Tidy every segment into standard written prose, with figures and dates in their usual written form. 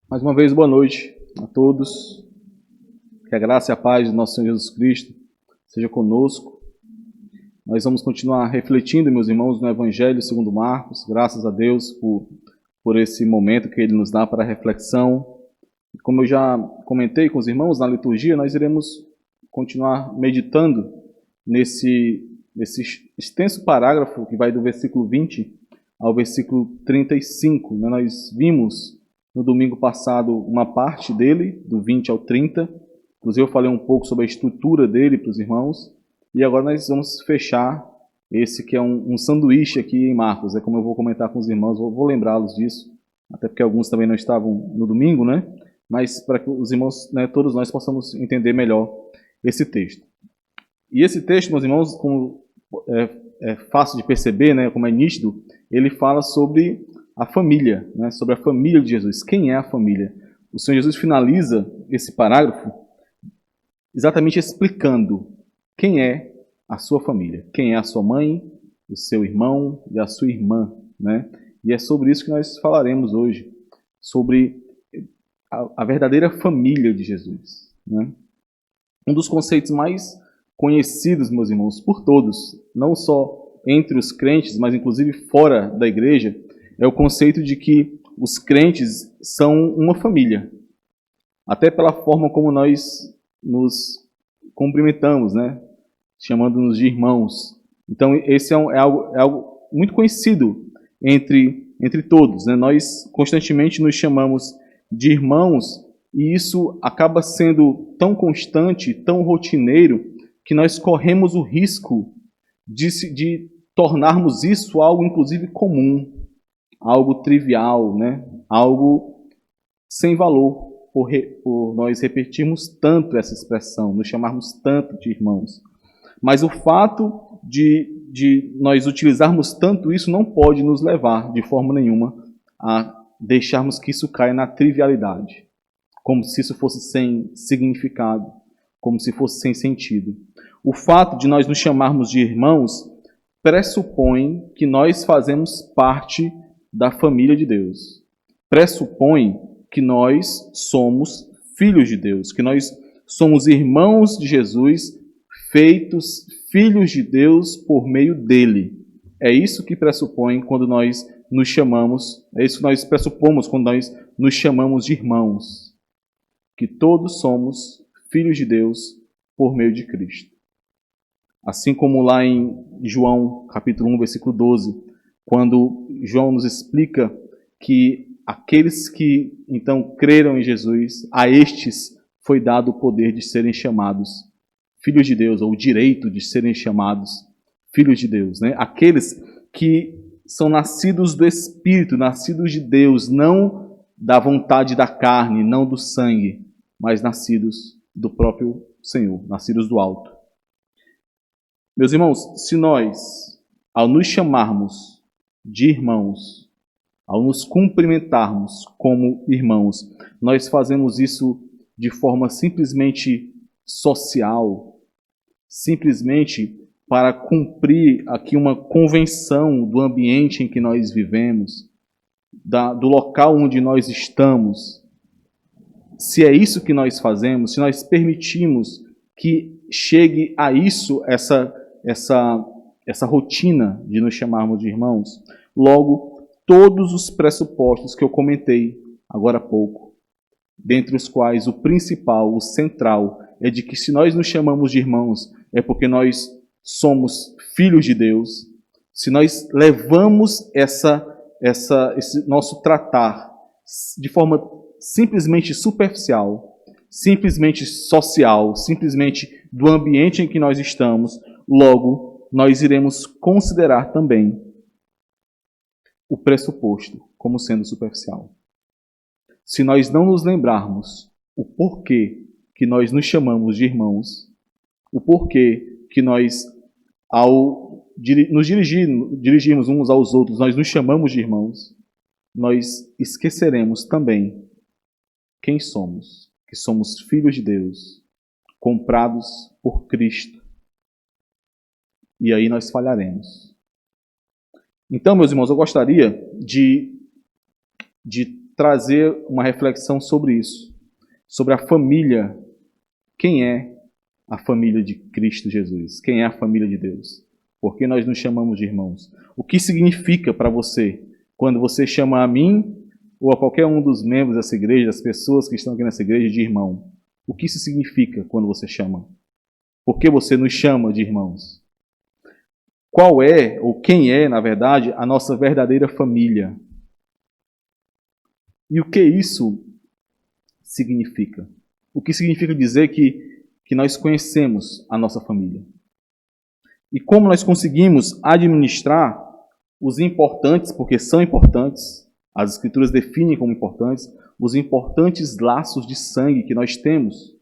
Mais uma vez, boa noite a todos. Que a graça e a paz do nosso Senhor Jesus Cristo seja conosco. Nós vamos continuar refletindo, meus irmãos, no Evangelho segundo Marcos. Graças a Deus por esse momento que Ele nos dá para reflexão. Como eu já comentei com os irmãos na liturgia, nós iremos continuar meditando nesse extenso parágrafo que vai do versículo 20 ao versículo 35. Nós vimos no domingo passado uma parte dele, do 20 ao 30. Inclusive eu falei um pouco sobre a estrutura dele para os irmãos. E agora nós vamos fechar esse que é um sanduíche aqui em Marcos. É como eu vou comentar com os irmãos, vou lembrá-los disso. Até porque alguns também não estavam no domingo, né? Mas para que os irmãos, todos nós possamos entender melhor esse texto. E esse texto, meus irmãos, como é fácil de perceber, como é nítido, ele fala sobre a família, sobre a família de Jesus. Quem é a família? O Senhor Jesus finaliza esse parágrafo exatamente explicando quem é a sua família. Quem é a sua mãe, o seu irmão e a sua irmã. E é sobre isso que nós falaremos hoje, sobre a verdadeira família de Jesus. Um dos conceitos mais conhecidos, meus irmãos, por todos, não só entre os crentes, mas inclusive fora da igreja, é o conceito de que os crentes são uma família. Até pela forma como nós nos cumprimentamos, chamando-nos de irmãos. Então, esse é algo muito conhecido entre todos. Nós constantemente nos chamamos de irmãos e isso acaba sendo tão constante, tão rotineiro, que nós corremos o risco de tornarmos isso algo, inclusive, comum, algo trivial, algo sem valor, por nós repetirmos tanto essa expressão, nos chamarmos tanto de irmãos. Mas o fato de nós utilizarmos tanto isso não pode nos levar, de forma nenhuma, a deixarmos que isso caia na trivialidade, como se isso fosse sem significado, como se fosse sem sentido. O fato de nós nos chamarmos de irmãos pressupõe que nós fazemos parte da família de Deus. Pressupõe que nós somos filhos de Deus, que nós somos irmãos de Jesus, feitos filhos de Deus por meio dele. É isso que pressupõe quando nós nos chamamos, é isso que nós pressupomos quando nós nos chamamos de irmãos, que todos somos filhos de Deus por meio de Cristo. Assim como lá em João, capítulo 1, versículo 12, quando João nos explica que aqueles que então creram em Jesus, a estes foi dado o poder de serem chamados filhos de Deus, ou o direito de serem chamados filhos de Deus. Aqueles que são nascidos do Espírito, nascidos de Deus, não da vontade da carne, não do sangue, mas nascidos do próprio Senhor, nascidos do alto. Meus irmãos, se nós, ao nos chamarmos de irmãos, ao nos cumprimentarmos como irmãos, nós fazemos isso de forma simplesmente social, simplesmente para cumprir aqui uma convenção do ambiente em que nós vivemos, do local onde nós estamos. Se é isso que nós fazemos, se nós permitimos que chegue a isso, essa rotina de nos chamarmos de irmãos, logo, todos os pressupostos que eu comentei agora há pouco, dentre os quais o principal, o central, é de que se nós nos chamamos de irmãos, é porque nós somos filhos de Deus. Se nós levamos esse nosso tratar de forma simplesmente superficial, simplesmente social, simplesmente do ambiente em que nós estamos, logo nós iremos considerar também o pressuposto como sendo superficial. Se nós não nos lembrarmos o porquê que nós nos chamamos de irmãos, o porquê que nós, ao nos dirigirmos uns aos outros, nós nos chamamos de irmãos, nós esqueceremos também quem somos, que somos filhos de Deus, comprados por Cristo. E aí nós falharemos. Então, meus irmãos, eu gostaria de trazer uma reflexão sobre isso, sobre a família. Quem é a família de Cristo Jesus? Quem é a família de Deus? Por que nós nos chamamos de irmãos? O que significa para você quando você chama a mim ou a qualquer um dos membros dessa igreja, das pessoas que estão aqui nessa igreja, de irmão? O que isso significa quando você chama? Por que você nos chama de irmãos? Qual é, ou quem é, na verdade, a nossa verdadeira família? E o que isso significa? O que significa dizer que nós conhecemos a nossa família? E como nós conseguimos administrar os importantes, porque são importantes, as Escrituras definem como importantes, os importantes laços de sangue que nós temos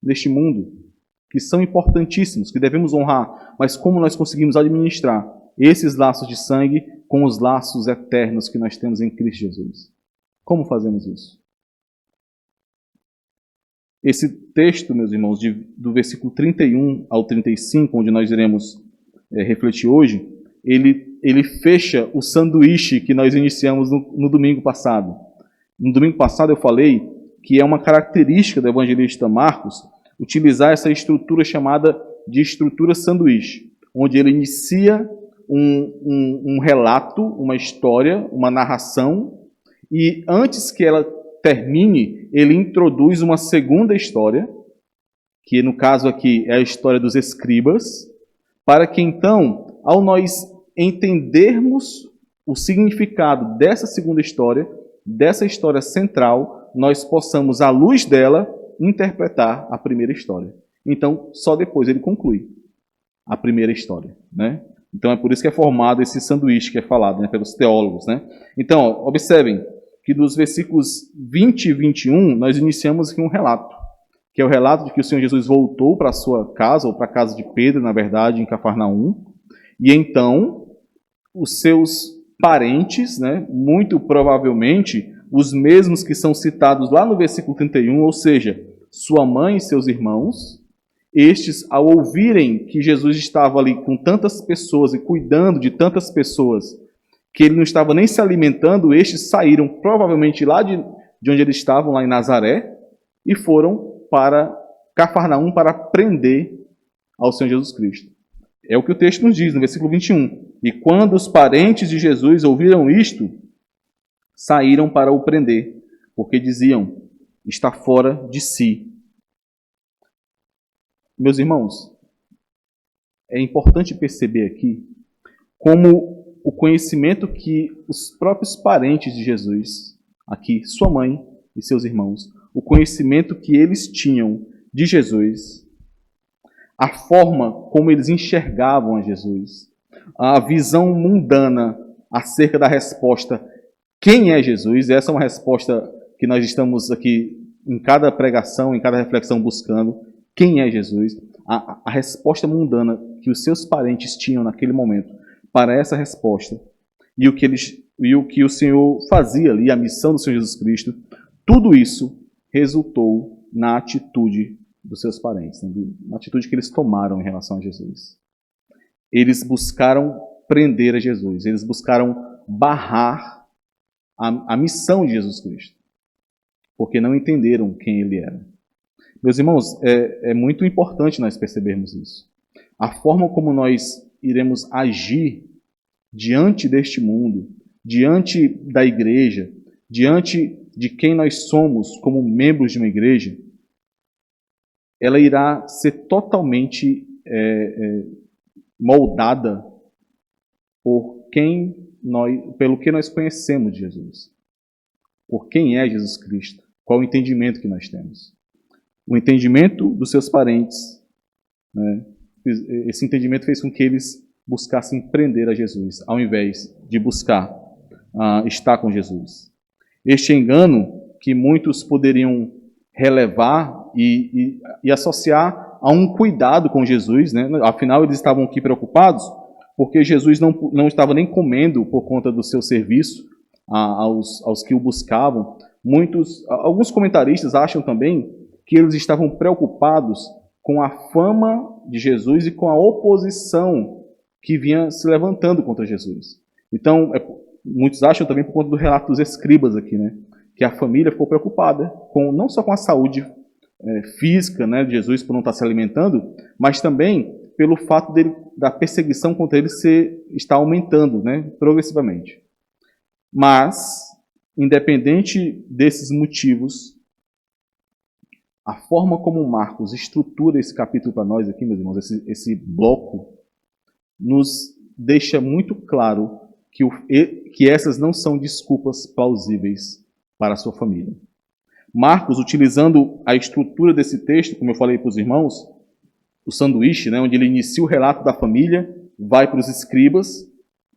neste mundo, que são importantíssimos, que devemos honrar, mas como nós conseguimos administrar esses laços de sangue com os laços eternos que nós temos em Cristo Jesus? Como fazemos isso? Esse texto, meus irmãos, do versículo 31 ao 35, onde nós iremos refletir hoje, ele fecha o sanduíche que nós iniciamos no domingo passado. No domingo passado eu falei que é uma característica do evangelista Marcos utilizar essa estrutura chamada de estrutura sanduíche, onde ele inicia um relato, uma história, uma narração, e antes que ela termine, ele introduz uma segunda história, que no caso aqui é a história dos escribas, para que então, ao nós entendermos o significado dessa segunda história, dessa história central, nós possamos, à luz dela, interpretar a primeira história. Então, só depois ele conclui a primeira história, né? Então, é por isso que é formado esse sanduíche que é falado, né, pelos teólogos, né? Então, ó, observem que dos versículos 20 e 21, nós iniciamos aqui um relato, que é o relato de que o Senhor Jesus voltou para a sua casa, ou para a casa de Pedro, na verdade, em Cafarnaum, e então os seus parentes, né, muito provavelmente os mesmos que são citados lá no versículo 31, ou seja, sua mãe e seus irmãos, estes, ao ouvirem que Jesus estava ali com tantas pessoas e cuidando de tantas pessoas, que ele não estava nem se alimentando, estes saíram provavelmente lá de onde eles estavam, lá em Nazaré, e foram para Cafarnaum para prender ao Senhor Jesus Cristo. É o que o texto nos diz, no versículo 21. E quando os parentes de Jesus ouviram isto, saíram para o prender, porque diziam, está fora de si. Meus irmãos, é importante perceber aqui como o conhecimento que os próprios parentes de Jesus, aqui sua mãe e seus irmãos, o conhecimento que eles tinham de Jesus, a forma como eles enxergavam a Jesus, a visão mundana acerca da resposta, quem é Jesus? Essa é uma resposta que nós estamos aqui em cada pregação, em cada reflexão buscando. Quem é Jesus? A resposta mundana que os seus parentes tinham naquele momento para essa resposta e o que o Senhor fazia ali, a missão do Senhor Jesus Cristo, tudo isso resultou na atitude dos seus parentes, né? Na atitude que eles tomaram em relação a Jesus. Eles buscaram prender a Jesus, eles buscaram barrar a missão de Jesus Cristo, porque não entenderam quem ele era. Meus irmãos, é muito importante nós percebermos isso. A forma como nós iremos agir diante deste mundo, diante da igreja, diante de quem nós somos como membros de uma igreja, ela irá ser totalmente moldada pelo que nós conhecemos de Jesus. Por quem é Jesus Cristo? Qual o entendimento que nós temos? O entendimento dos seus parentes, né? Esse entendimento fez com que eles buscassem prender a Jesus, ao invés de buscar estar com Jesus. Este engano que muitos poderiam relevar e associar a um cuidado com Jesus, né? Afinal, eles estavam aqui preocupados porque Jesus não estava nem comendo por conta do seu serviço aos que o buscavam. Alguns comentaristas acham também que eles estavam preocupados com a fama de Jesus e com a oposição que vinha se levantando contra Jesus. Então, muitos acham também por conta do relato dos escribas aqui, né? Que a família ficou preocupada não só com a saúde física, né, de Jesus por não estar se alimentando, mas também pelo fato da perseguição contra ele estar aumentando, né, progressivamente. Mas, independente desses motivos, a forma como Marcos estrutura esse capítulo para nós aqui, meus irmãos, esse bloco, nos deixa muito claro que essas não são desculpas plausíveis para a sua família. Marcos, utilizando a estrutura desse texto, como eu falei para os irmãos, o sanduíche, né, onde ele inicia o relato da família, vai para os escribas,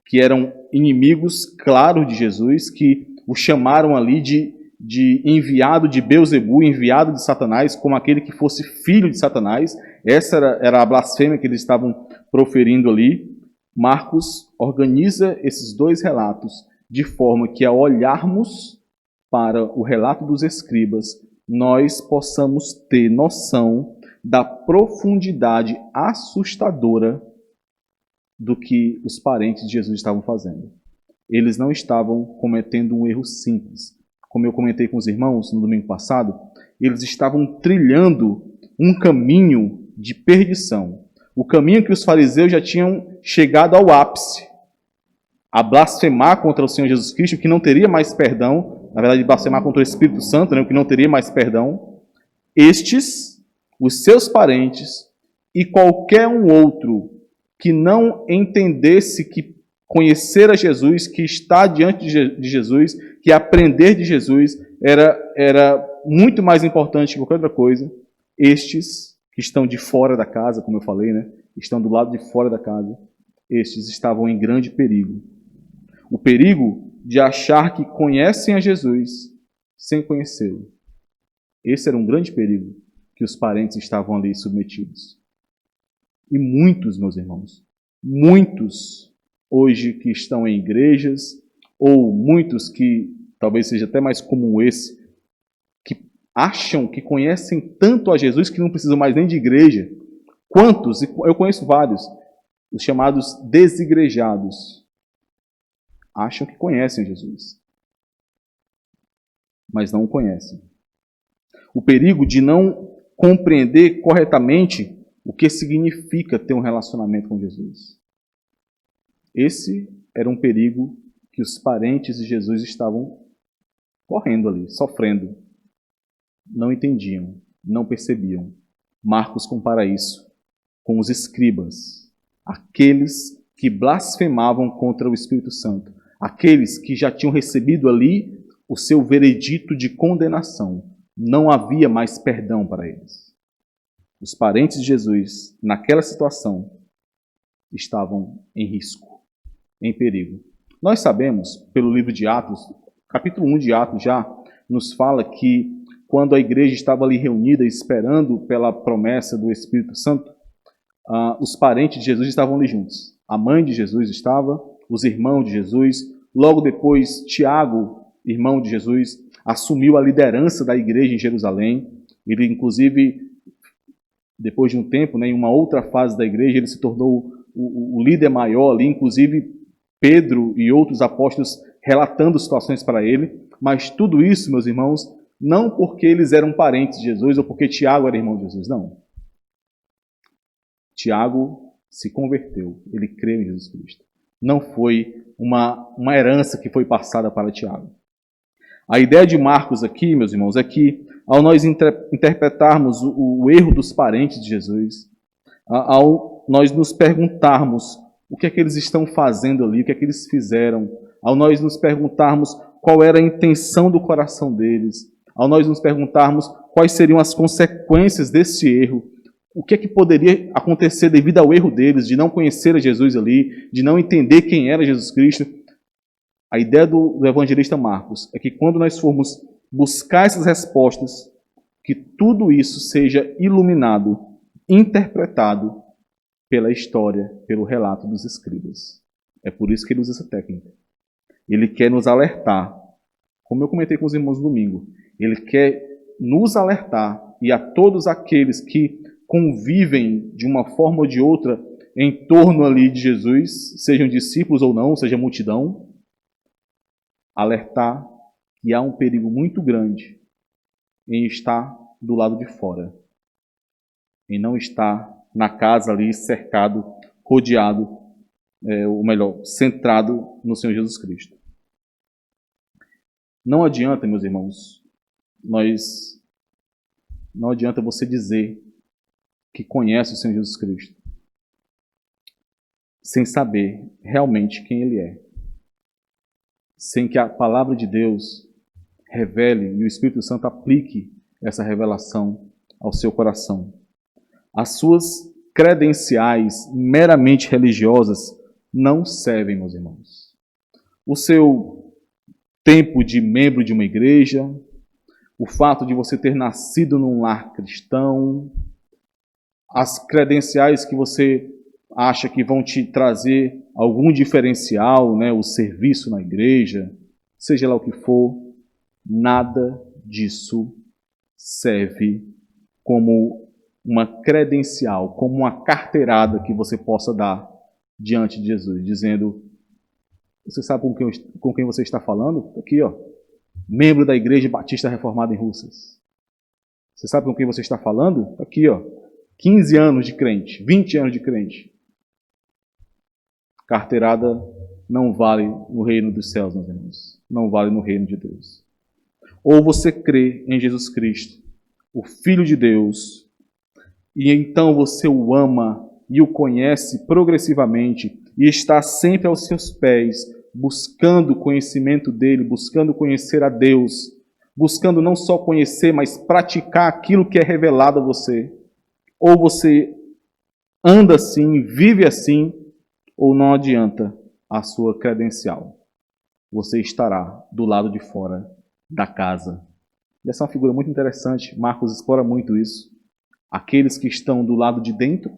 que eram inimigos claros de Jesus, que o chamaram ali de enviado de Beelzebul, enviado de Satanás, como aquele que fosse filho de Satanás. Essa era a blasfêmia que eles estavam proferindo ali. Marcos organiza esses dois relatos de forma que, ao olharmos para o relato dos escribas, nós possamos ter noção da profundidade assustadora do que os parentes de Jesus estavam fazendo. Eles não estavam cometendo um erro simples. Como eu comentei com os irmãos no domingo passado, eles estavam trilhando um caminho de perdição. O caminho que os fariseus já tinham chegado ao ápice, a blasfemar contra o Senhor Jesus Cristo, que não teria mais perdão, na verdade, blasfemar contra o Espírito Santo, né, que não teria mais perdão. Estes, os seus parentes e qualquer um outro que não entendesse que conhecer a Jesus, que estar diante de Jesus, que aprender de Jesus era muito mais importante que qualquer outra coisa, estes que estão de fora da casa, como eu falei, né, estão do lado de fora da casa, estes estavam em grande perigo. O perigo de achar que conhecem a Jesus sem conhecê-lo. Esse era um grande perigo que os parentes estavam ali submetidos. E muitos, meus irmãos, muitos hoje que estão em igrejas, ou muitos que talvez seja até mais comum esse, que acham que conhecem tanto a Jesus que não precisam mais nem de igreja. Quantos? Eu conheço vários, os chamados desigrejados, acham que conhecem Jesus, mas não o conhecem. O perigo de não compreender corretamente o que significa ter um relacionamento com Jesus. Esse era um perigo que os parentes de Jesus estavam correndo ali, sofrendo. Não entendiam, não percebiam. Marcos compara isso com os escribas, aqueles que blasfemavam contra o Espírito Santo, aqueles que já tinham recebido ali o seu veredito de condenação. Não havia mais perdão para eles. Os parentes de Jesus, naquela situação, estavam em risco, em perigo. Nós sabemos, pelo livro de Atos, capítulo 1 de Atos já, nos fala que quando a igreja estava ali reunida, esperando pela promessa do Espírito Santo, os parentes de Jesus estavam ali juntos. A mãe de Jesus estava, os irmãos de Jesus. Logo depois, Tiago, irmão de Jesus, assumiu a liderança da igreja em Jerusalém. Ele, inclusive, depois de um tempo, né, em uma outra fase da igreja, ele se tornou o líder maior ali, inclusive Pedro e outros apóstolos relatando situações para ele. Mas tudo isso, meus irmãos, não porque eles eram parentes de Jesus ou porque Tiago era irmão de Jesus, não. Tiago se converteu, ele creu em Jesus Cristo. Não foi uma herança que foi passada para Tiago. A ideia de Marcos aqui, meus irmãos, é que ao nós interpretarmos o erro dos parentes de Jesus, ao nós nos perguntarmos o que é que eles estão fazendo ali, o que é que eles fizeram, ao nós nos perguntarmos qual era a intenção do coração deles, ao nós nos perguntarmos quais seriam as consequências desse erro, o que é que poderia acontecer devido ao erro deles, de não conhecer a Jesus ali, de não entender quem era Jesus Cristo. A ideia do evangelista Marcos é que quando nós formos buscar essas respostas, que tudo isso seja iluminado, interpretado pela história, pelo relato dos escribas. É por isso que ele usa essa técnica. Ele quer nos alertar, como eu comentei com os irmãos no domingo, ele quer nos alertar, e a todos aqueles que convivem de uma forma ou de outra em torno ali de Jesus, sejam discípulos ou não, seja multidão, alertar que há um perigo muito grande em estar do lado de fora, em não estar na casa ali cercado, rodeado, ou melhor, centrado no Senhor Jesus Cristo. Não adianta, meus irmãos, não adianta você dizer que conhece o Senhor Jesus Cristo sem saber realmente quem Ele é. Sem que a palavra de Deus revele e o Espírito Santo aplique essa revelação ao seu coração. As suas credenciais meramente religiosas não servem, meus irmãos. O seu tempo de membro de uma igreja, o fato de você ter nascido num lar cristão, as credenciais que você acha que vão te trazer algum diferencial, né, o serviço na igreja, seja lá o que for, nada disso serve como uma credencial, como uma carteirada que você possa dar diante de Jesus, dizendo: você sabe com quem você está falando? Aqui, ó, membro da Igreja Batista Reformada em Russas. Você sabe com quem você está falando? Aqui, ó, 15 anos de crente, 20 anos de crente. Carteirada não vale no reino dos céus, meus irmãos. Não vale no reino de Deus. Ou você crê em Jesus Cristo, o Filho de Deus, e então você o ama e o conhece progressivamente e está sempre aos seus pés, buscando o conhecimento dele, buscando conhecer a Deus, buscando não só conhecer, mas praticar aquilo que é revelado a você. Ou você anda assim, vive assim, ou não adianta a sua credencial. Você estará do lado de fora da casa. E essa é uma figura muito interessante, Marcos explora muito isso. Aqueles que estão do lado de dentro,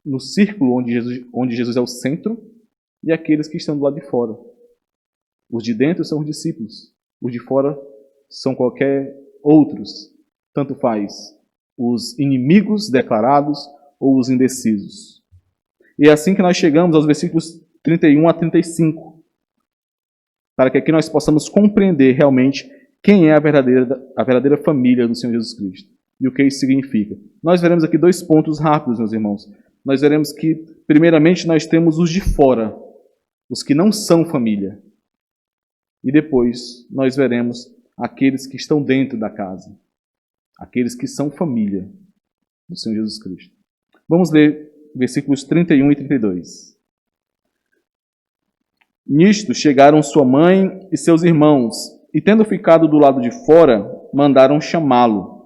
no círculo onde Jesus é o centro, e aqueles que estão do lado de fora. Os de dentro são os discípulos, os de fora são qualquer outros, tanto faz, os inimigos declarados ou os indecisos. E é assim que nós chegamos aos versículos 31 a 35, para que aqui nós possamos compreender realmente quem é a verdadeira família do Senhor Jesus Cristo e o que isso significa. Nós veremos aqui 2 pontos rápidos, meus irmãos. Nós veremos que, primeiramente, nós temos os de fora, os que não são família. E depois nós veremos aqueles que estão dentro da casa, aqueles que são família do Senhor Jesus Cristo. Vamos ler versículos 31 e 32. Nisto chegaram sua mãe e seus irmãos, e tendo ficado do lado de fora, mandaram chamá-lo.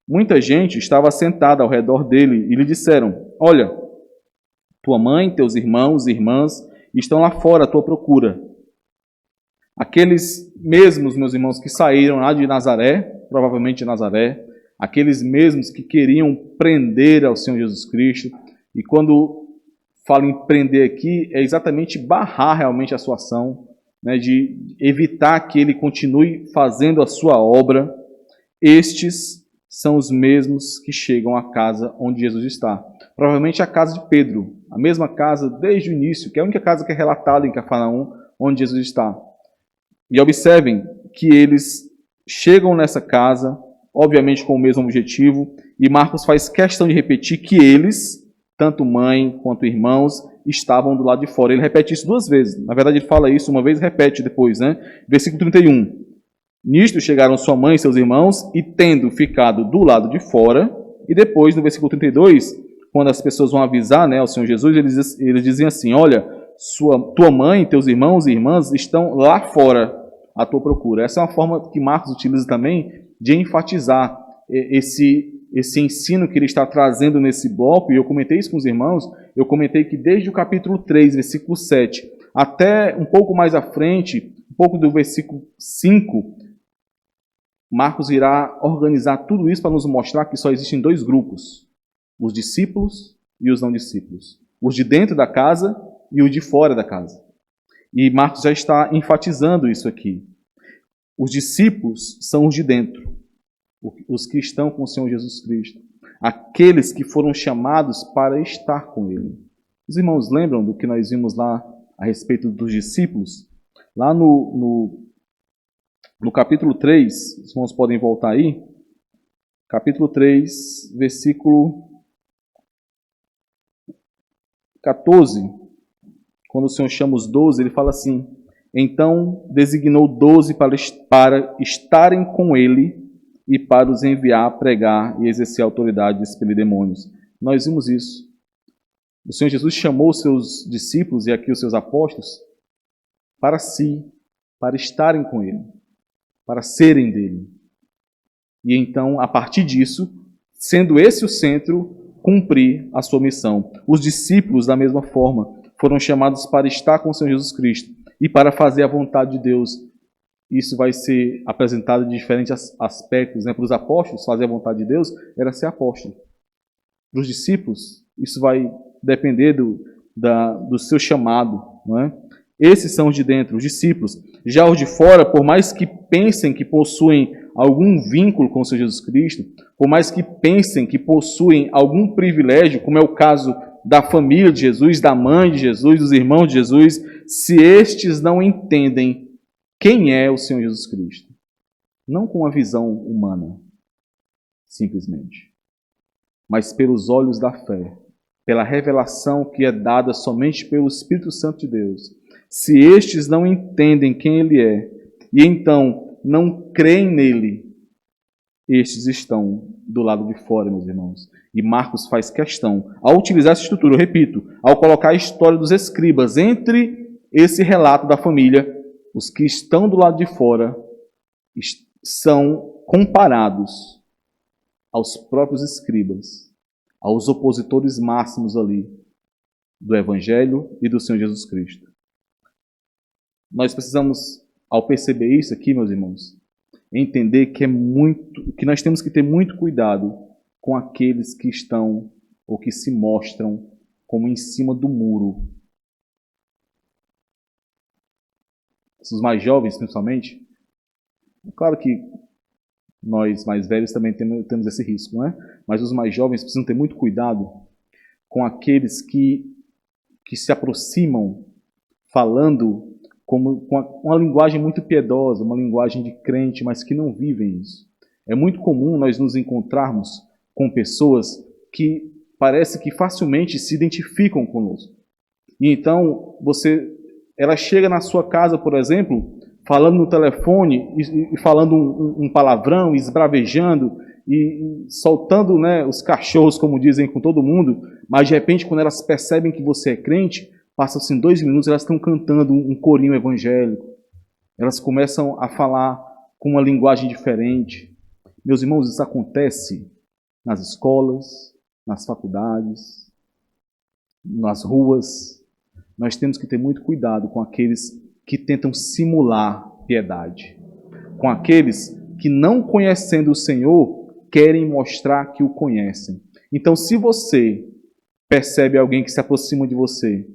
Muita gente estava sentada ao redor dele e lhe disseram: olha, tua mãe, teus irmãos e irmãs estão lá fora à tua procura. Aqueles mesmos, meus irmãos, que saíram lá de Nazaré, provavelmente de Nazaré, aqueles mesmos que queriam prender ao Senhor Jesus Cristo, e quando falo em prender aqui, é exatamente barrar realmente a sua ação, né, de evitar que ele continue fazendo a sua obra. Estes são os mesmos que chegam à casa onde Jesus está. Provavelmente a casa de Pedro, a mesma casa desde o início, que é a única casa que é relatada em Cafarnaum, onde Jesus está. E observem que eles chegam nessa casa, obviamente com o mesmo objetivo, e Marcos faz questão de repetir que eles, tanto mãe quanto irmãos, estavam do lado de fora. Ele repete isso 2 vezes. Na verdade, ele fala isso uma vez e repete depois, né? Versículo 31. Nisto chegaram sua mãe e seus irmãos, e tendo ficado do lado de fora, e depois, no versículo 32, quando as pessoas vão avisar, né, ao Senhor Jesus, eles dizem assim: olha, tua mãe, teus irmãos e irmãs estão lá fora à tua procura. Essa é uma forma que Marcos utiliza também de enfatizar esse ensino que ele está trazendo nesse bloco, e eu comentei isso com os irmãos. Eu comentei que desde o capítulo 3, versículo 7, até um pouco mais à frente, um pouco do versículo 5, Marcos irá organizar tudo isso para nos mostrar que só existem 2 grupos: os discípulos e os não discípulos. Os de dentro da casa e os de fora da casa. E Marcos já está enfatizando isso aqui. Os discípulos são os de dentro, os que estão com o Senhor Jesus Cristo, aqueles que foram chamados para estar com Ele. Os irmãos lembram do que nós vimos lá a respeito dos discípulos? Lá no capítulo 3, os irmãos podem voltar aí, capítulo 3, versículo 14, quando o Senhor chama os 12, ele fala assim: então designou 12 para estarem com ele e para os enviar a pregar e exercer a autoridade de expelir demônios. Nós vimos isso. O Senhor Jesus chamou os seus discípulos e aqui os seus apóstolos para si, para estarem com ele, para serem dele. E então, a partir disso, sendo esse o centro, cumprir a sua missão. Os discípulos, da mesma forma, foram chamados para estar com o Senhor Jesus Cristo e para fazer a vontade de Deus. Isso vai ser apresentado de diferentes aspectos. Para os apóstolos, fazer a vontade de Deus era ser apóstolo. Para os discípulos, isso vai depender do seu chamado. Não é? Esses são os de dentro, os discípulos. Já os de fora, por mais que pensem que possuem algum vínculo com o Senhor Jesus Cristo, por mais que pensem que possuem algum privilégio, como é o caso da família de Jesus, da mãe de Jesus, dos irmãos de Jesus, se estes não entendem quem é o Senhor Jesus Cristo. Não com uma visão humana, simplesmente, mas pelos olhos da fé, pela revelação que é dada somente pelo Espírito Santo de Deus. Se estes não entendem quem Ele é, e então não creem nele, estes estão do lado de fora, meus irmãos. E Marcos faz questão, ao utilizar essa estrutura, eu repito, ao colocar a história dos escribas entre esse relato da família, os que estão do lado de fora são comparados aos próprios escribas, aos opositores máximos ali do Evangelho e do Senhor Jesus Cristo. Nós precisamos, ao perceber isso aqui, meus irmãos, entender que nós temos que ter muito cuidado com aqueles que estão ou que se mostram como em cima do muro. Os mais jovens, principalmente, claro que nós mais velhos também temos esse risco, não é? Mas os mais jovens precisam ter muito cuidado com aqueles que se aproximam falando com uma linguagem muito piedosa, uma linguagem de crente, mas que não vivem isso. É muito comum nós nos encontrarmos com pessoas que parece que facilmente se identificam conosco. E então, ela chega na sua casa, por exemplo, falando no telefone e falando um palavrão, esbravejando e soltando, né, os cachorros, como dizem, com todo mundo, mas de repente, quando elas percebem que você é crente, passa-se 2 minutos, elas estão cantando um corinho evangélico. Elas começam a falar com uma linguagem diferente. Meus irmãos, isso acontece nas escolas, nas faculdades, nas ruas. Nós temos que ter muito cuidado com aqueles que tentam simular piedade. Com aqueles que, não conhecendo o Senhor, querem mostrar que o conhecem. Então, se você percebe alguém que se aproxima de você,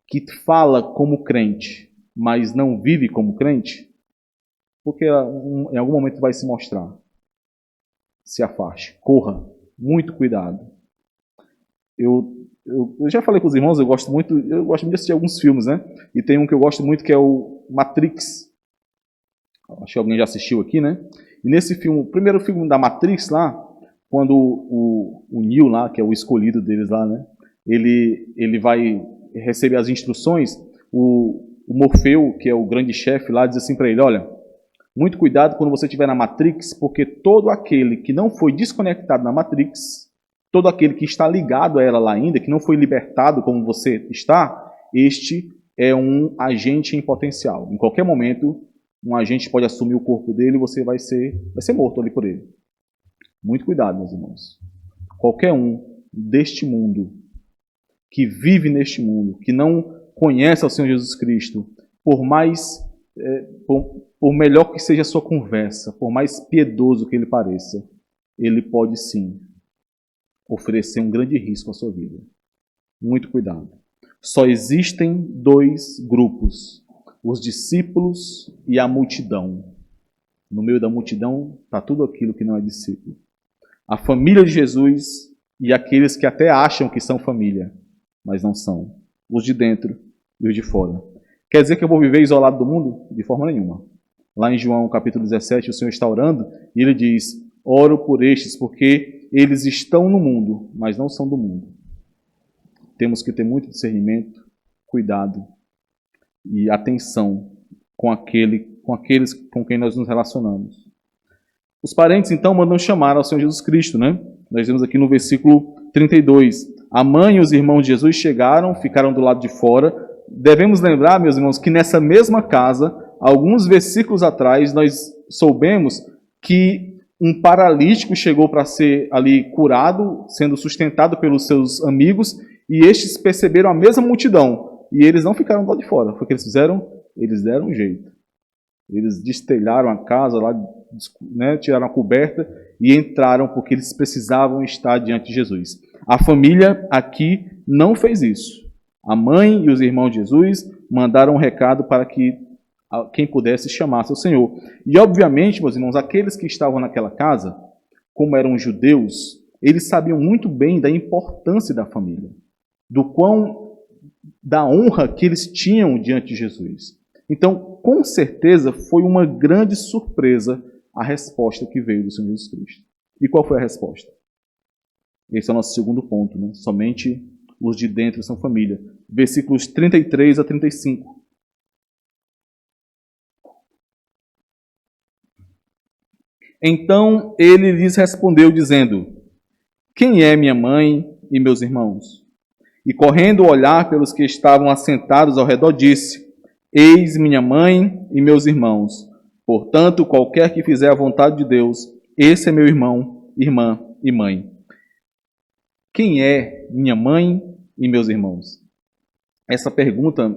que fala como crente, mas não vive como crente, porque em algum momento vai se mostrar. Se afaste, corra, muito cuidado. Eu já falei com os irmãos, eu gosto muito de assistir alguns filmes, né? E tem um que eu gosto muito que é o Matrix. Acho que alguém já assistiu aqui, né? E nesse filme, o primeiro filme da Matrix lá, quando o Neo lá, que é o escolhido deles lá, né? Ele vai receber as instruções, o Morfeu, que é o grande chefe lá, diz assim para ele: olha, muito cuidado quando você estiver na Matrix, porque todo aquele que não foi desconectado na Matrix, todo aquele que está ligado a ela lá ainda, que não foi libertado como você está, este é um agente em potencial. Em qualquer momento, um agente pode assumir o corpo dele e você vai ser morto ali por ele. Muito cuidado, meus irmãos. Qualquer um deste mundo, que vive neste mundo, que não conhece ao Senhor Jesus Cristo, por melhor que seja a sua conversa, por mais piedoso que ele pareça, ele pode sim oferecer um grande risco à sua vida. Muito cuidado. Só existem 2 grupos, os discípulos e a multidão. No meio da multidão está tudo aquilo que não é discípulo. A família de Jesus e aqueles que até acham que são família, mas não são. Os de dentro e os de fora. Quer dizer que eu vou viver isolado do mundo? De forma nenhuma. Lá em João capítulo 17, o Senhor está orando e ele diz: oro por estes, porque eles estão no mundo, mas não são do mundo. Temos que ter muito discernimento, cuidado e atenção com aqueles com quem nós nos relacionamos. Os parentes, então, mandam chamar ao Senhor Jesus Cristo, né? Nós vemos aqui no versículo 32. A mãe e os irmãos de Jesus chegaram, ficaram do lado de fora. Devemos lembrar, meus irmãos, que nessa mesma casa, alguns versículos atrás, nós soubemos que um paralítico chegou para ser ali curado, sendo sustentado pelos seus amigos, e estes perceberam a mesma multidão. E eles não ficaram do lado de fora. Foi o que eles fizeram? Eles deram um jeito. Eles destelharam a casa, lá, né, tiraram a coberta e entraram porque eles precisavam estar diante de Jesus. A família aqui não fez isso. A mãe e os irmãos de Jesus mandaram um recado para que quem pudesse chamasse o Senhor. E, obviamente, meus irmãos, aqueles que estavam naquela casa, como eram judeus, eles sabiam muito bem da importância da família, da honra que eles tinham diante de Jesus. Então, com certeza, foi uma grande surpresa a resposta que veio do Senhor Jesus Cristo. E qual foi a resposta? Esse é o nosso segundo ponto, né? Somente os de dentro são família. Versículos 33 a 35. Então ele lhes respondeu, dizendo: quem é minha mãe e meus irmãos? E correndo olhar pelos que estavam assentados ao redor, disse: eis minha mãe e meus irmãos. Portanto, qualquer que fizer a vontade de Deus, esse é meu irmão, irmã e mãe. Quem é minha mãe e meus irmãos? Essa pergunta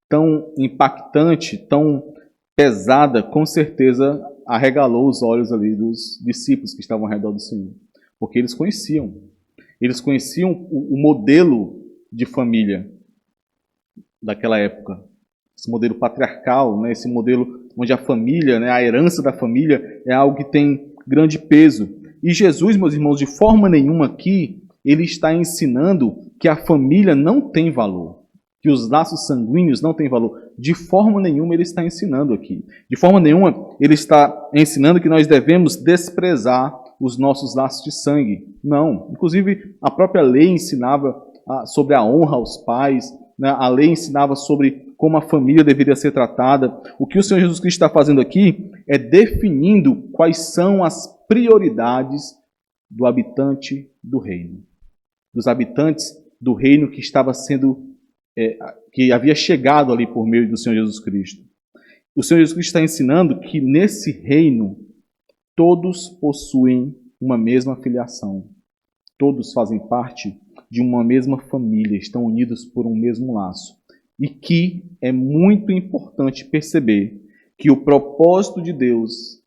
tão impactante, tão pesada, com certeza arregalou os olhos ali dos discípulos que estavam ao redor do Senhor. Porque eles conheciam o modelo de família daquela época. Esse modelo patriarcal, né? Esse modelo onde a família, né? A herança da família é algo que tem grande peso. E Jesus, meus irmãos, de forma nenhuma aqui, ele está ensinando que a família não tem valor, que os laços sanguíneos não têm valor. De forma nenhuma ele está ensinando aqui. De forma nenhuma ele está ensinando que nós devemos desprezar os nossos laços de sangue. Não. Inclusive, a própria lei ensinava sobre a honra aos pais, né? A lei ensinava sobre como a família deveria ser tratada. O que o Senhor Jesus Cristo está fazendo aqui é definindo quais são as prioridades do habitante do reino. Dos habitantes do reino que estava sendo, que havia chegado ali por meio do Senhor Jesus Cristo. O Senhor Jesus Cristo está ensinando que nesse reino todos possuem uma mesma filiação. Todos fazem parte de uma mesma família, estão unidos por um mesmo laço. E que é muito importante perceber que o propósito de Deus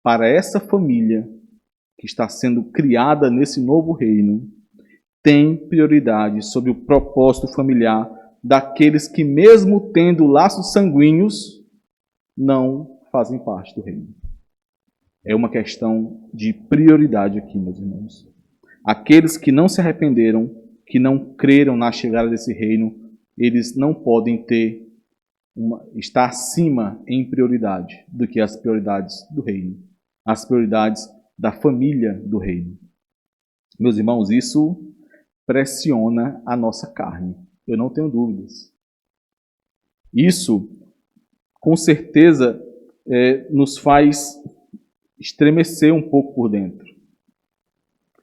para essa família que está sendo criada nesse novo reino tem prioridade sobre o propósito familiar daqueles que, mesmo tendo laços sanguíneos, não fazem parte do reino. É uma questão de prioridade aqui, meus irmãos. Aqueles que não se arrependeram, que não creram na chegada desse reino, eles não podem estar acima em prioridade do que as prioridades do reino, as prioridades da família do reino. Meus irmãos, isso pressiona a nossa carne, eu não tenho dúvidas. Isso, com certeza, nos faz estremecer um pouco por dentro.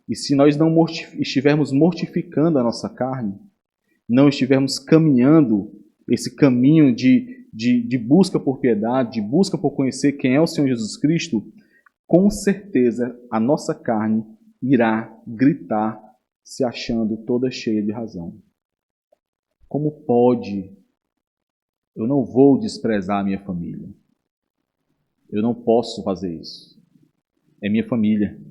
E se nós não estivermos mortificando a nossa carne, não estivermos caminhando esse caminho de busca por piedade, de busca por conhecer quem é o Senhor Jesus Cristo, com certeza a nossa carne irá gritar, se achando toda cheia de razão. Como pode? Eu não vou desprezar a minha família. Eu não posso fazer isso. É minha família.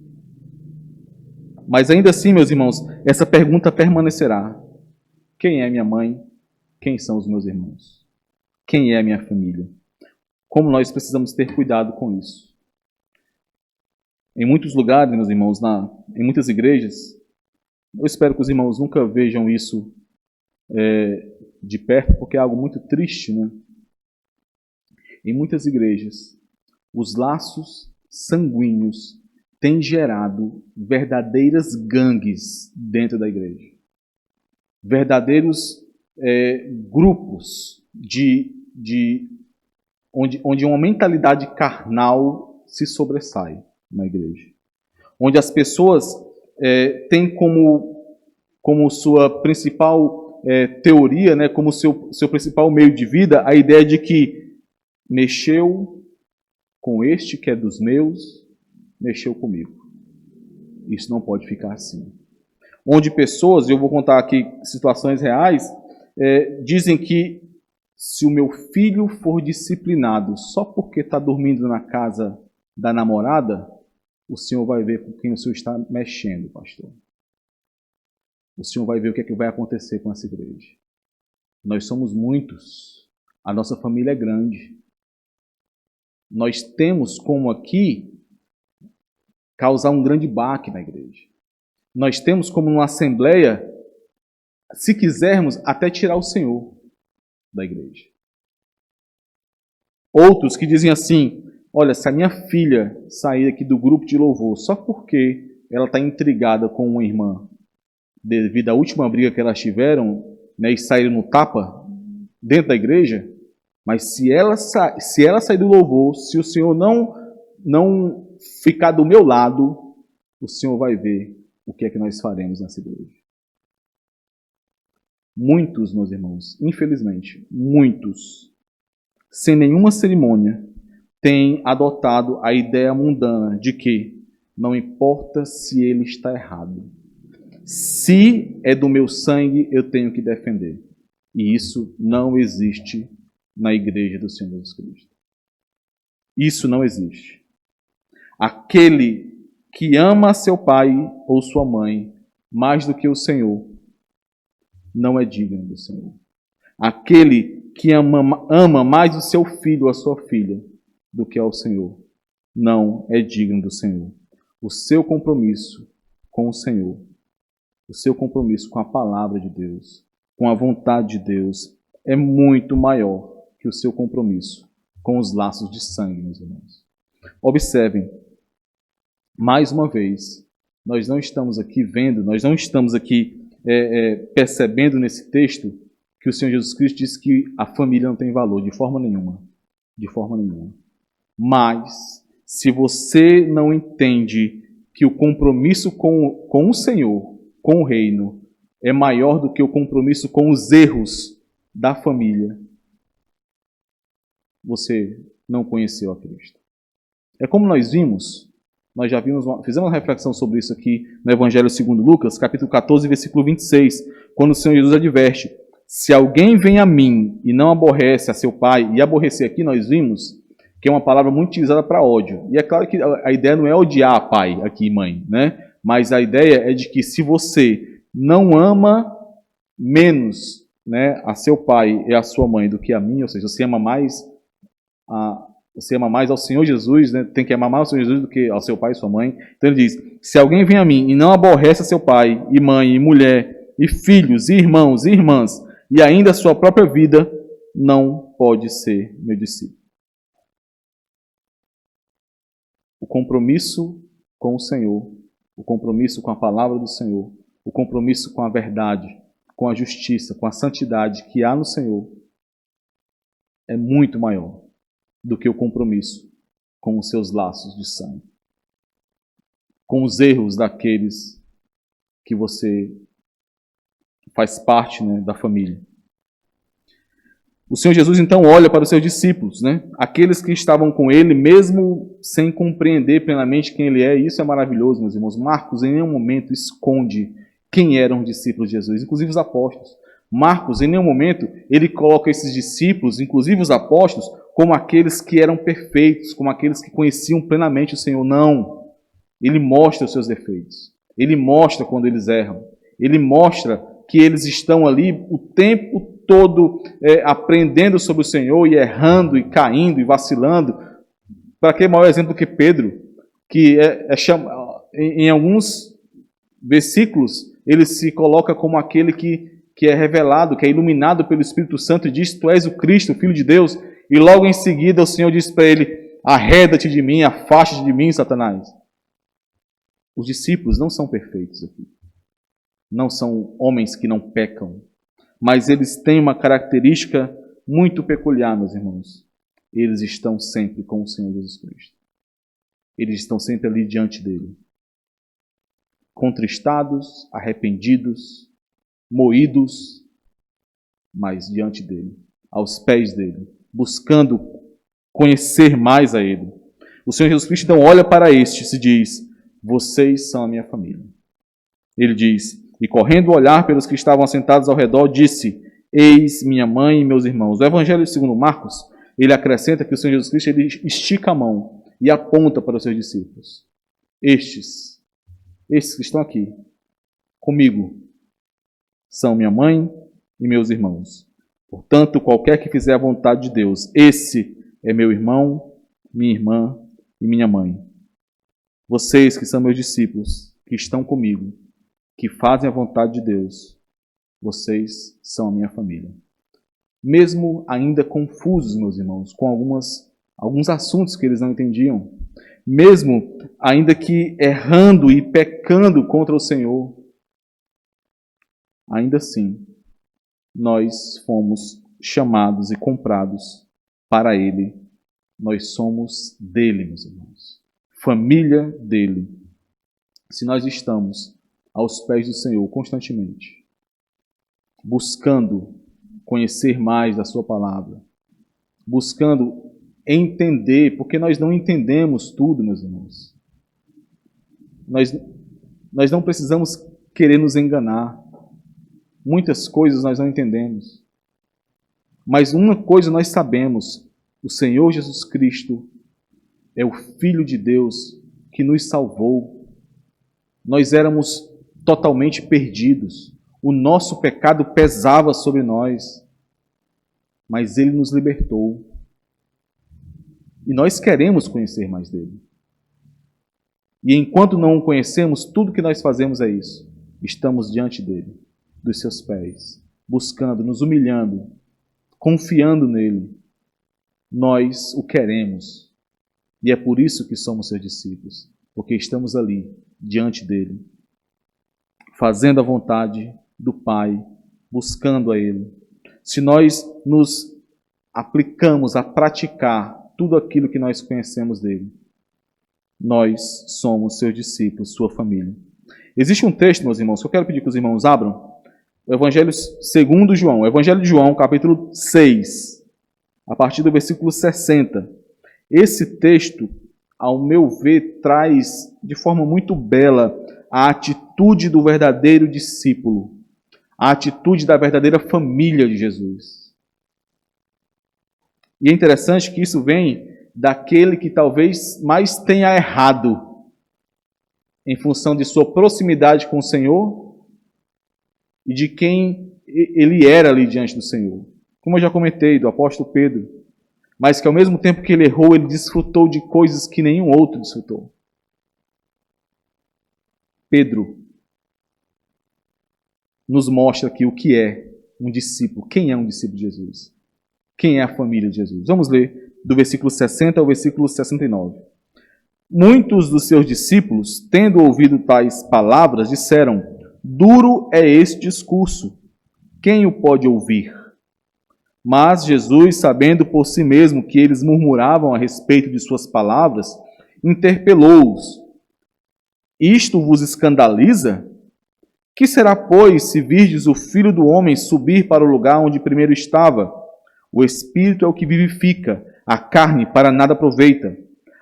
Mas ainda assim, meus irmãos, essa pergunta permanecerá. Quem é minha mãe? Quem são os meus irmãos? Quem é a minha família? Como nós precisamos ter cuidado com isso. Em muitos lugares, meus irmãos, em muitas igrejas, eu espero que os irmãos nunca vejam isso de perto, porque é algo muito triste, né? Em muitas igrejas, os laços sanguíneos têm gerado verdadeiras gangues dentro da igreja. Verdadeiros grupos onde uma mentalidade carnal se sobressai na igreja. Onde as pessoas têm como sua principal teoria, né, como seu principal meio de vida, a ideia de que mexeu com este que é dos meus, mexeu comigo. Isso não pode ficar assim. Onde pessoas, eu vou contar aqui situações reais, dizem que se o meu filho for disciplinado só porque está dormindo na casa da namorada, o Senhor vai ver com quem o Senhor está mexendo, pastor. O Senhor vai ver o que é que vai acontecer com essa igreja. Nós somos muitos. A nossa família é grande. Nós temos como aqui causar um grande baque na igreja. Nós temos como numa assembleia, se quisermos, até tirar o Senhor da igreja. Outros que dizem assim, olha, se a minha filha sair aqui do grupo de louvor só porque ela está intrigada com uma irmã, devido à última briga que elas tiveram, né, e saíram no tapa dentro da igreja, mas se ela sair do louvor, se o Senhor não ficar do meu lado, o Senhor vai ver o que é que nós faremos nessa igreja. Muitos, meus irmãos, infelizmente, muitos, sem nenhuma cerimônia, têm adotado a ideia mundana de que não importa se ele está errado. Se é do meu sangue, eu tenho que defender. E isso não existe na igreja do Senhor Jesus Cristo. Isso não existe. Aquele que ama seu pai ou sua mãe mais do que o Senhor, não é digno do Senhor. Aquele que ama mais o seu filho ou a sua filha do que ao Senhor, não é digno do Senhor. O seu compromisso com o Senhor, o seu compromisso com a palavra de Deus, com a vontade de Deus, é muito maior que o seu compromisso com os laços de sangue, meus irmãos. Observem, mais uma vez, nós não estamos aqui vendo, nós não estamos aqui percebendo nesse texto que o Senhor Jesus Cristo diz que a família não tem valor, de forma nenhuma. De forma nenhuma. Mas, se você não entende que o compromisso com o Senhor, com o reino, é maior do que o compromisso com os erros da família, você não conheceu a Cristo. É como nós vimos, nós já fizemos uma reflexão sobre isso aqui no Evangelho segundo Lucas, capítulo 14, versículo 26, quando o Senhor Jesus adverte, se alguém vem a mim e não aborrece a seu pai, e aborrecer aqui nós vimos que é uma palavra muito utilizada para ódio. E é claro que a ideia não é odiar pai aqui, mãe, né? Mas a ideia é de que se você não ama menos, né, a seu pai e a sua mãe do que a mim, ou seja, você ama mais ao Senhor Jesus, né? Tem que amar mais ao Senhor Jesus do que ao seu pai e sua mãe. Então ele diz, se alguém vem a mim e não aborrece a seu pai e mãe e mulher e filhos e irmãos e irmãs e ainda a sua própria vida, não pode ser meu discípulo. O compromisso com o Senhor, o compromisso com a palavra do Senhor, o compromisso com a verdade, com a justiça, com a santidade que há no Senhor, é muito maior do que o compromisso com os seus laços de sangue, com os erros daqueles que você faz parte, né, da família. O Senhor Jesus então olha para os seus discípulos, né? Aqueles que estavam com ele, mesmo sem compreender plenamente quem ele é, e isso é maravilhoso, meus irmãos. Marcos em nenhum momento esconde quem eram os discípulos de Jesus, inclusive os apóstolos. Marcos, em nenhum momento, ele coloca esses discípulos, inclusive os apóstolos, como aqueles que eram perfeitos, como aqueles que conheciam plenamente o Senhor. Não. Ele mostra os seus defeitos. Ele mostra quando eles erram. Ele mostra que eles estão ali o tempo todo aprendendo sobre o Senhor e errando e caindo e vacilando. Para que maior exemplo que Pedro, que em alguns versículos ele se coloca como aquele que que é revelado, que é iluminado pelo Espírito Santo e diz: tu és o Cristo, o Filho de Deus. E logo em seguida o Senhor diz para ele: arreda-te de mim, afasta-te de mim, Satanás. Os discípulos não são perfeitos aqui. Não são homens que não pecam. Mas eles têm uma característica muito peculiar, meus irmãos. Eles estão sempre com o Senhor Jesus Cristo. Eles estão sempre ali diante dele. Contristados, arrependidos, moídos, mas diante dele, aos pés dele, buscando conhecer mais a ele. O Senhor Jesus Cristo então olha para estes e diz: vocês são a minha família. Ele diz, e correndo o olhar pelos que estavam assentados ao redor, disse: eis minha mãe e meus irmãos. O Evangelho segundo Marcos, ele acrescenta que o Senhor Jesus Cristo ele estica a mão e aponta para os seus discípulos. Estes que estão aqui comigo são minha mãe e meus irmãos. Portanto, qualquer que fizer a vontade de Deus, esse é meu irmão, minha irmã e minha mãe. Vocês que são meus discípulos, que estão comigo, que fazem a vontade de Deus, vocês são a minha família. Mesmo ainda confusos, meus irmãos, com alguns assuntos que eles não entendiam, mesmo ainda que errando e pecando contra o Senhor, ainda assim, nós fomos chamados e comprados para Ele. Nós somos dele, meus irmãos. Família dele. Se nós estamos aos pés do Senhor constantemente, buscando conhecer mais da sua palavra, buscando entender, porque nós não entendemos tudo, meus irmãos. Nós não precisamos querer nos enganar. Muitas coisas nós não entendemos. Mas uma coisa nós sabemos: o Senhor Jesus Cristo é o Filho de Deus que nos salvou. Nós éramos totalmente perdidos. O nosso pecado pesava sobre nós. Mas Ele nos libertou. E nós queremos conhecer mais dele. E enquanto não o conhecemos, tudo que nós fazemos é isso. Estamos diante dele, dos seus pés, buscando, nos humilhando, confiando nele. Nós o queremos. E é por isso que somos seus discípulos. Porque estamos ali, diante dele, fazendo a vontade do Pai, buscando a ele. Se nós nos aplicamos a praticar tudo aquilo que nós conhecemos dele, nós somos seus discípulos, sua família. Existe um texto, meus irmãos, que eu quero pedir que os irmãos abram. O Evangelho segundo João. O Evangelho de João, capítulo 6, a partir do versículo 60. Esse texto, ao meu ver, traz de forma muito bela a atitude do verdadeiro discípulo, a atitude da verdadeira família de Jesus. E é interessante que isso vem daquele que talvez mais tenha errado em função de sua proximidade com o Senhor e de quem ele era ali diante do Senhor. Como eu já comentei, do apóstolo Pedro. Mas que ao mesmo tempo que ele errou, ele desfrutou de coisas que nenhum outro desfrutou. Pedro nos mostra aqui o que é um discípulo. Quem é um discípulo de Jesus? Quem é a família de Jesus? Vamos ler do versículo 60 ao versículo 69. Muitos dos seus discípulos, tendo ouvido tais palavras, disseram: duro é este discurso, quem o pode ouvir? Mas Jesus, sabendo por si mesmo que eles murmuravam a respeito de suas palavras, interpelou-os: isto vos escandaliza? Que será, pois, se virdes o Filho do Homem subir para o lugar onde primeiro estava? O Espírito é o que vivifica, a carne para nada aproveita.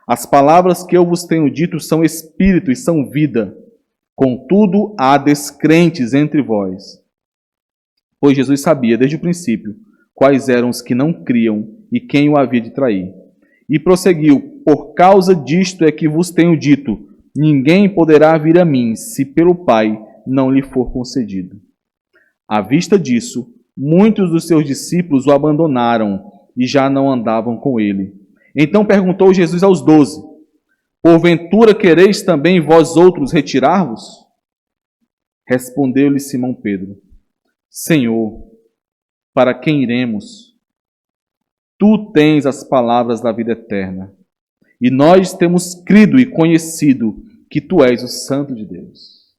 As palavras que eu vos tenho dito são Espírito e são vida. Contudo, há descrentes entre vós. Pois Jesus sabia desde o princípio quais eram os que não criam e quem o havia de trair. E prosseguiu: por causa disto é que vos tenho dito, ninguém poderá vir a mim, se pelo Pai não lhe for concedido. À vista disso, muitos dos seus discípulos o abandonaram e já não andavam com ele. Então perguntou Jesus aos 12, porventura quereis também vós outros retirar-vos? Respondeu-lhe Simão Pedro: Senhor, para quem iremos? Tu tens as palavras da vida eterna, e nós temos crido e conhecido que Tu és o Santo de Deus.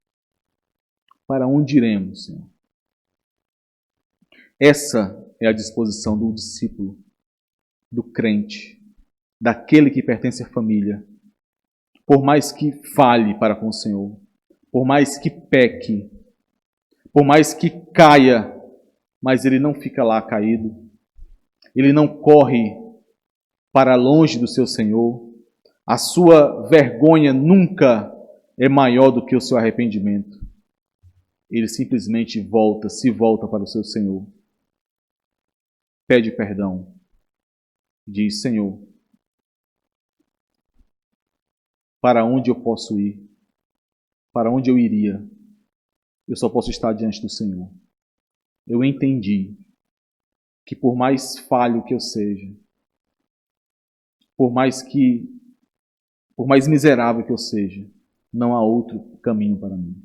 Para onde iremos, Senhor? Essa é a disposição do discípulo, do crente, daquele que pertence à família. Por mais que falhe para com o Senhor, por mais que peque, por mais que caia, mas ele não fica lá caído, ele não corre para longe do seu Senhor, a sua vergonha nunca é maior do que o seu arrependimento. Ele simplesmente se volta para o seu Senhor, pede perdão, diz: Senhor, para onde eu posso ir? Para onde eu iria? Eu só posso estar diante do Senhor. Eu entendi que por mais falho que eu seja, por mais miserável que eu seja, não há outro caminho para mim.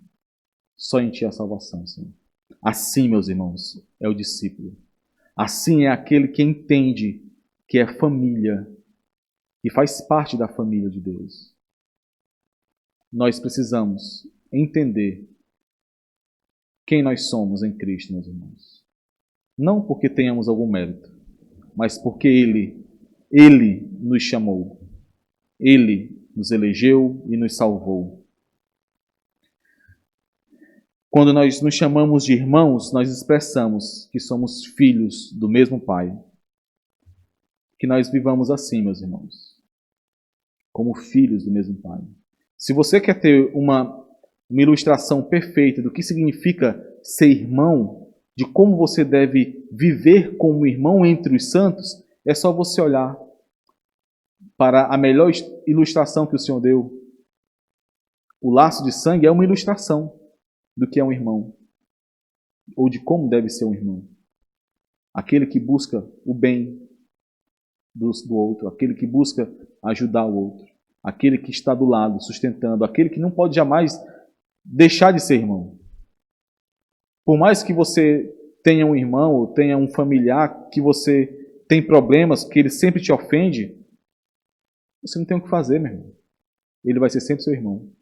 Só em Ti a salvação, Senhor. Assim, meus irmãos, é o discípulo. Assim é aquele que entende que é família e faz parte da família de Deus. Nós precisamos entender quem nós somos em Cristo, meus irmãos. Não porque tenhamos algum mérito, mas porque Ele nos chamou. Ele nos elegeu e nos salvou. Quando nós nos chamamos de irmãos, nós expressamos que somos filhos do mesmo Pai. Que nós vivamos assim, meus irmãos, como filhos do mesmo Pai. Se você quer ter uma ilustração perfeita do que significa ser irmão, de como você deve viver como irmão entre os santos, é só você olhar para a melhor ilustração que o Senhor deu. O laço de sangue é uma ilustração do que é um irmão, ou de como deve ser um irmão. Aquele que busca o bem do outro, aquele que busca ajudar o outro, aquele que está do lado, sustentando, aquele que não pode jamais deixar de ser irmão. Por mais que você tenha um irmão ou tenha um familiar que você tem problemas, que ele sempre te ofende, você não tem o que fazer, meu irmão. Ele vai ser sempre seu irmão.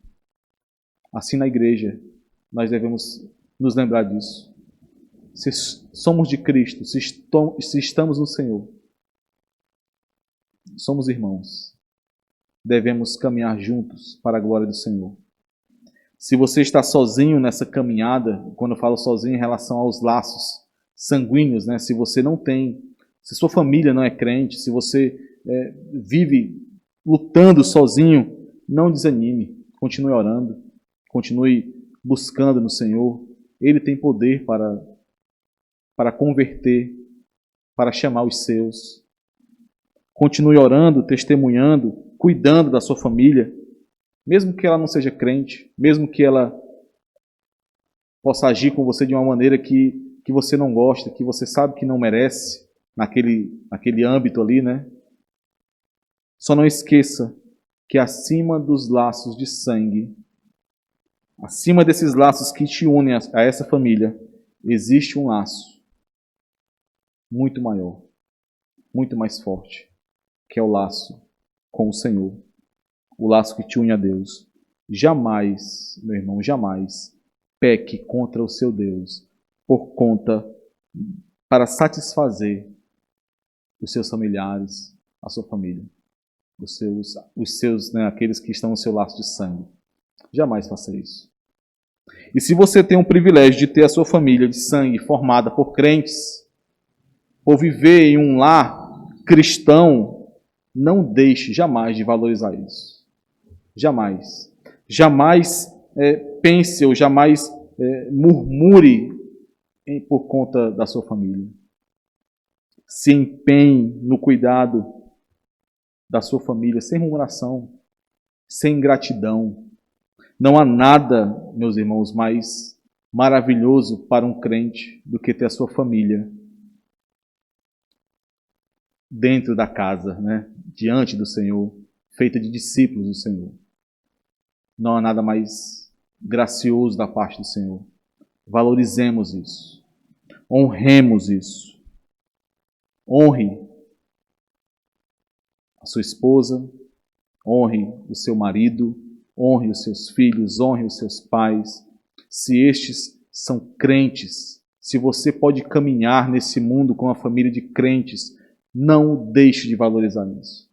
Assim na igreja, nós devemos nos lembrar disso. Se somos de Cristo, se estamos no Senhor, somos irmãos. Devemos caminhar juntos para a glória do Senhor. Se você está sozinho nessa caminhada, quando eu falo sozinho em relação aos laços sanguíneos, né? Se você não tem, se sua família não é crente, se você vive lutando sozinho, não desanime. Continue orando, continue buscando no Senhor. Ele tem poder para converter, para chamar os seus. Continue orando, testemunhando, cuidando da sua família, mesmo que ela não seja crente, mesmo que ela possa agir com você de uma maneira que você não gosta, que você sabe que não merece, naquele âmbito ali, né? Só não esqueça que acima dos laços de sangue, acima desses laços que te unem a essa família, existe um laço muito maior, muito mais forte, que é o laço com o Senhor, o laço que te une a Deus. Jamais, meu irmão, jamais peque contra o seu Deus para satisfazer os seus familiares, a sua família, os seus, né, aqueles que estão no seu laço de sangue. Jamais faça isso. E se você tem o privilégio de ter a sua família de sangue formada por crentes, por viver em um lar cristão, não deixe jamais de valorizar isso. Jamais. Jamais pense ou jamais murmure por conta da sua família. Se empenhe no cuidado da sua família, sem murmuração, sem ingratidão. Não há nada, meus irmãos, mais maravilhoso para um crente do que ter a sua família dentro da casa, né? Diante do Senhor, feita de discípulos do Senhor. Não há nada mais gracioso da parte do Senhor. Valorizemos isso. Honremos isso. Honre a sua esposa, honre o seu marido, honre os seus filhos, honre os seus pais. Se estes são crentes, se você pode caminhar nesse mundo com uma família de crentes, não deixe de valorizar isso.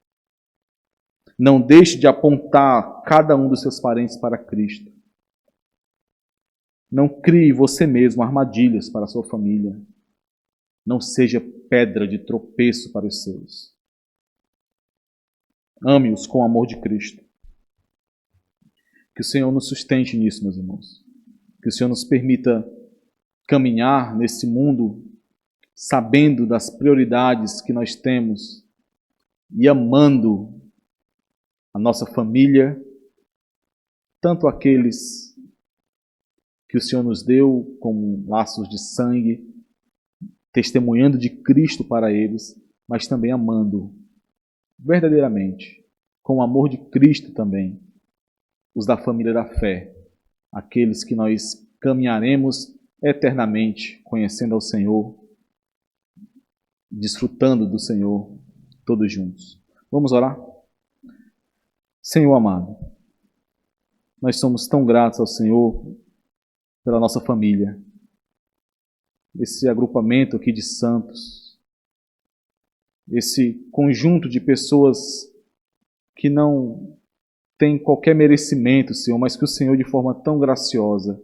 Não deixe de apontar cada um dos seus parentes para Cristo. Não crie você mesmo armadilhas para a sua família. Não seja pedra de tropeço para os seus. Ame-os com o amor de Cristo. Que o Senhor nos sustente nisso, meus irmãos. Que o Senhor nos permita caminhar nesse mundo sabendo das prioridades que nós temos e amando a nossa família, tanto aqueles que o Senhor nos deu como laços de sangue, testemunhando de Cristo para eles, mas também amando verdadeiramente, com o amor de Cristo também, os da família da fé, aqueles que nós caminharemos eternamente conhecendo ao Senhor, desfrutando do Senhor todos juntos. Vamos orar? Senhor amado, nós somos tão gratos ao Senhor pela nossa família, esse agrupamento aqui de santos, esse conjunto de pessoas que não tem qualquer merecimento, Senhor, mas que o Senhor de forma tão graciosa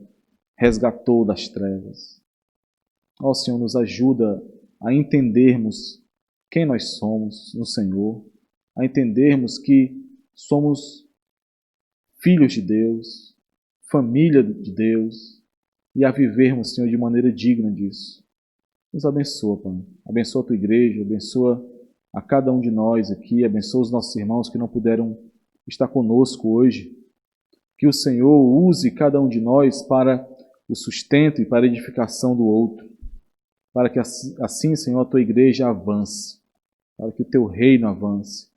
resgatou das trevas. Ó Senhor, nos ajuda a entendermos quem nós somos no Senhor, a entendermos que somos filhos de Deus, família de Deus, e a vivermos, Senhor, de maneira digna disso. Nos abençoa, Pai. Abençoa a Tua igreja, abençoa a cada um de nós aqui, abençoa os nossos irmãos que não puderam estar conosco hoje. Que o Senhor use cada um de nós para o sustento e para a edificação do outro, para que assim, Senhor, a Tua igreja avance, para que o Teu reino avance,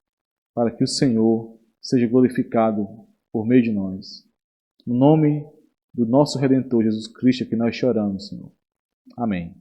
para que o Senhor seja glorificado por meio de nós. No nome do nosso Redentor Jesus Cristo que nós choramos, Senhor. Amém.